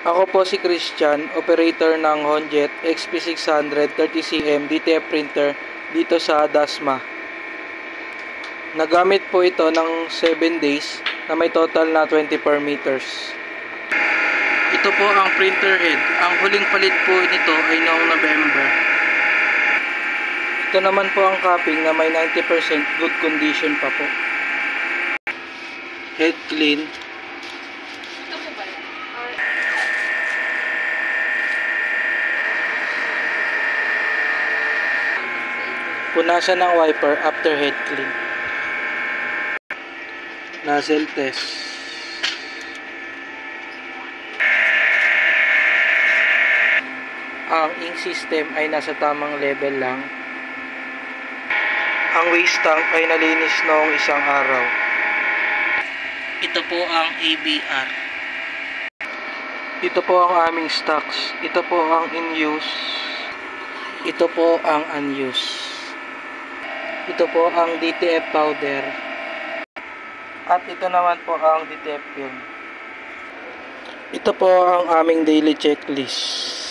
Ako po si Christian, operator ng Honjet XP600 30cm DTF printer dito sa Dasma. Nagamit po ito ng 7 days na may total na 24 meters. Ito po ang printer head. Ang huling palit po nito ay noong November. Ito naman po ang capping na may 90% good condition pa po. Head clean. Punasan ng wiper after head clean. Nozzle test. Ang ink system ay nasa tamang level lang. Ang waste tank ay nalinis noong isang araw. Ito po ang ABR. Ito po ang aming stocks. Ito po ang in use. Ito po ang unused. Ito po ang DTF powder. At ito naman po ang DTF film. Ito po ang aming daily checklist.